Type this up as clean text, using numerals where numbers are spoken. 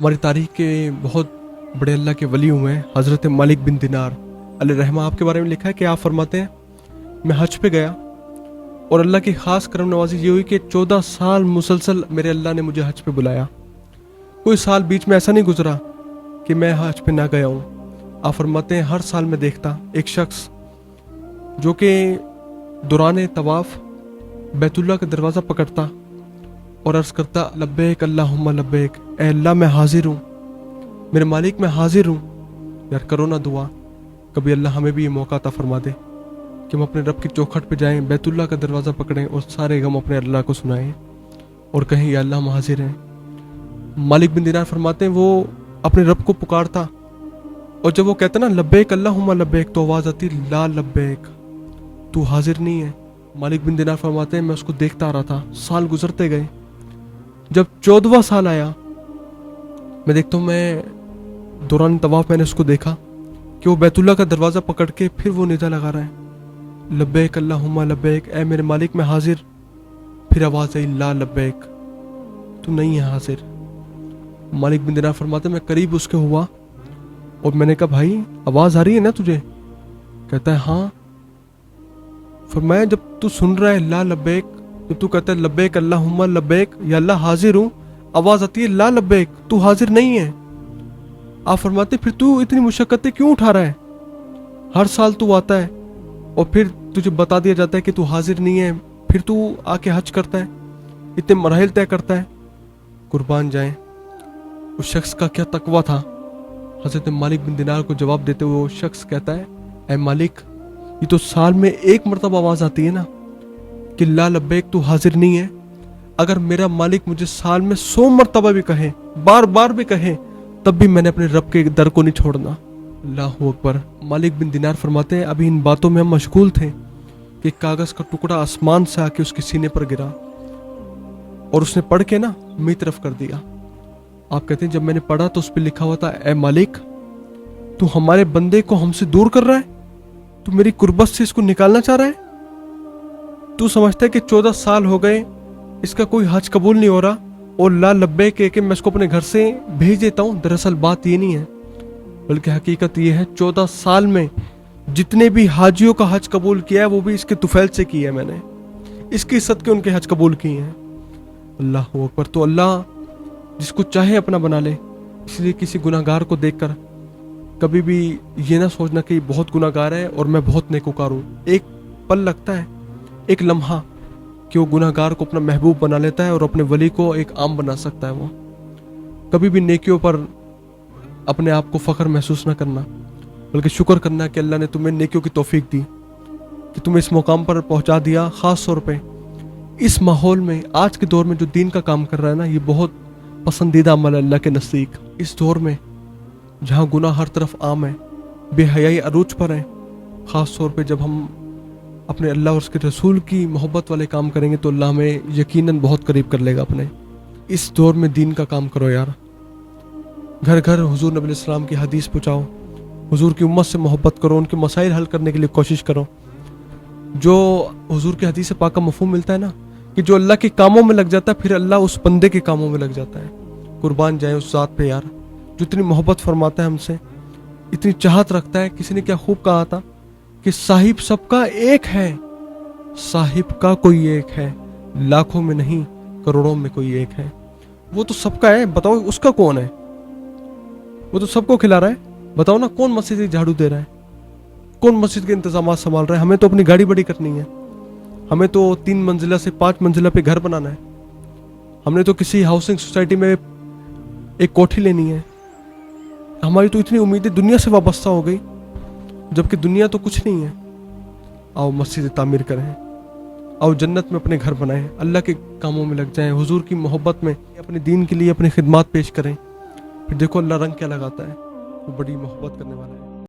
हमारी तारीख के बहुत बड़े अल्लाह के वली हुए हैं हज़रत मालिक बिन दिनार अलैहि रहमा। आपके बारे में लिखा है कि आप फरमाते हैं मैं हज पे गया और अल्लाह की ख़ास करम नवाजी ये हुई कि 14 साल मुसलसल मेरे अल्लाह ने मुझे हज पे बुलाया। कोई साल बीच में ऐसा नहीं गुजरा कि मैं हज पे ना गया हूँ। आप फरमाते हैं हर साल मैं देखता एक शख्स जो कि दौरान तवाफ़ बैतुल्लाह का दरवाज़ा पकड़ता और अर्ज़ करता लब्बैक अल्लाहुम्मा लब्बैक, ए अल्लाह मैं हाजिर हूँ, मेरे मालिक मैं हाजिर हूँ। यार करो ना दुआ, कभी अल्लाह हमें भी ये मौका अता फरमा दे कि हम अपने रब की चौखट पे जाएं, बैतुल्लाह का दरवाज़ा पकड़ें और सारे गम अपने अल्लाह को सुनाएं और कहें या अल्लाह हम हाजिर हैं। मालिक बिन दिनार फरमाते हैं वो अपने रब को पुकारता और जब वो कहता ना लब्बैक अल्लाहुम्मा लब्बैक तो आवाज़ आती ला लब्बैक, तू हाजिर नहीं है। मालिक बिन दिनार फरमाते हैं मैं उसको देखता आ रहा था, साल गुजरते गए। जब 14वां साल आया मैं देखता हूँ, मैं दौरान तवाफ मैंने उसको देखा कि वो बैतुल्लाह का दरवाज़ा पकड़ के फिर वो निदा लगा रहा है लब्बैक अल्लाहुम्मा लब्बैक, ए मेरे मालिक मैं हाजिर। फिर आवाज़ आई ला लब्बैक, तू नहीं है हाजिर। मालिक बिन दिनार फरमाते मैं करीब उसके हुआ और मैंने कहा भाई आवाज़ आ रही है ना तुझे? कहता है हाँ। फरमाया जब तू सुन रहा है ला लब्बैक, जब तू कहता है लब्बैक अल्लाहुम्मा लब्बैक या अल्लाह हाजिर हूँ, आवाज़ आती है ला लब्बैक, तू हाजिर नहीं है। आप फरमाते फिर तू इतनी मुशक्क़तें क्यों उठा रहा है? हर साल तू आता है और फिर तुझे बता दिया जाता है कि तू हाजिर नहीं है, फिर तू आके हज करता है, इतने मराहिल तय करता है। कुर्बान जाए उस शख्स का क्या तकवा था। हज़रत मालिक बिन दिनार को जवाब देते हुए वो शख्स कहता है ऐ मालिक, ये तो साल में एक मरतबा आवाज़ आती है ना कि ला लब्बैक तू हाजिर नहीं है। अगर मेरा मालिक मुझे साल में 100 मरतबा भी कहे, बार बार भी कहे, तब भी मैंने अपने रब के दर को नहीं छोड़ना। अल्लाहु अकबर। मालिक बिन दिनार फरमाते हैं अभी इन बातों में हम मशगूल थे कि कागज़ का टुकड़ा आसमान से आके उसके सीने पर गिरा और उसने पढ़ के ना मेरी तरफ कर दिया। आप कहते हैं जब मैंने पढ़ा तो उस पर लिखा हुआ था ए मालिक, तू हमारे बंदे को हमसे दूर कर रहा है, तू मेरी कुर्बत से इसको निकालना चाह रहा है। तू समझता है कि 14 साल हो गए इसका कोई हज कबूल नहीं हो रहा और ला लब्बैक कह के मैं इसको अपने घर से भेज देता हूँ। दरअसल बात ये नहीं है, बल्कि हकीकत ये है 14 साल में जितने भी हाजियों का हज कबूल किया है वो भी इसके तुफैल से किया है मैंने, इसकी इज्जत के उनके हज कबूल किए हैं। अल्लाह अकबर। तो अल्लाह जिसको चाहे अपना बना ले, इसलिए किसी गुनाहगार को देखकर कभी भी ये ना सोचना कि बहुत गुनाहगार है और मैं बहुत नेकोकार हूँ। एक पल लगता है, एक लम्हा कि वो गुनाहगार को अपना महबूब बना लेता है और अपने वली को एक आम बना सकता है। वो कभी भी नेकियों पर अपने आप को फ़ख्र महसूस ना करना, बल्कि शुक्र करना कि अल्लाह ने तुम्हें नेकियों की तौफीक दी कि तुम्हें इस मुकाम पर पहुंचा दिया। ख़ास तौर पे इस माहौल में, आज के दौर में जो दीन का काम कर रहा है ना, ये बहुत पसंदीदा अमल है अल्लाह के नज़दीक। इस दौर में जहाँ गुनाह हर तरफ आम है, बेहयाई अरूज पर है, ख़ास तौर पे जब हम अपने अल्लाह और उसके रसूल की मोहब्बत वाले काम करेंगे तो अल्लाह हमें यकीनन बहुत करीब कर लेगा अपने। इस दौर में दीन का काम करो यार, घर घर हुजूर नबी अलैहिस्सलाम की हदीस पहुँचाओ, हुजूर की उम्मत से मोहब्बत करो, उनके मसाइल हल करने के लिए कोशिश करो। जो हुजूर की हदीस पाक का मफ़हूम मिलता है ना कि जो अल्लाह के कामों में लग जाता है फिर अल्लाह उस बंदे के कामों में लग जाता है। कुर्बान जाए उस ज़ात पे यार जो इतनी मोहब्बत फरमाता है हमसे, इतनी चाहत रखता है। किसी ने क्या खूब कहा था कि साहिब सबका एक है, साहिब का कोई एक है, लाखों में नहीं करोड़ों में कोई एक है। वो तो सबका है, बताओ उसका कौन है? वो तो सबको खिला रहा है, बताओ ना कौन मस्जिद की झाड़ू दे रहा है, कौन मस्जिद के इंतजाम संभाल रहा है? हमें तो अपनी गाड़ी बड़ी करनी है, हमें तो 3 मंजिला से 5 मंजिला पे घर बनाना है, हमने तो किसी हाउसिंग सोसाइटी में एक कोठी लेनी है। हमारी तो इतनी उम्मीदें दुनिया से वाबस्ता हो गई, जबकि दुनिया तो कुछ नहीं है। आओ मस्जिद तामीर करें, आओ जन्नत में अपने घर बनाएं, अल्लाह के कामों में लग जाएं, हुजूर की मोहब्बत में अपने दीन के लिए अपनी खिदमत पेश करें। फिर देखो अल्लाह रंग क्या लगाता है, वो बड़ी मोहब्बत करने वाला है।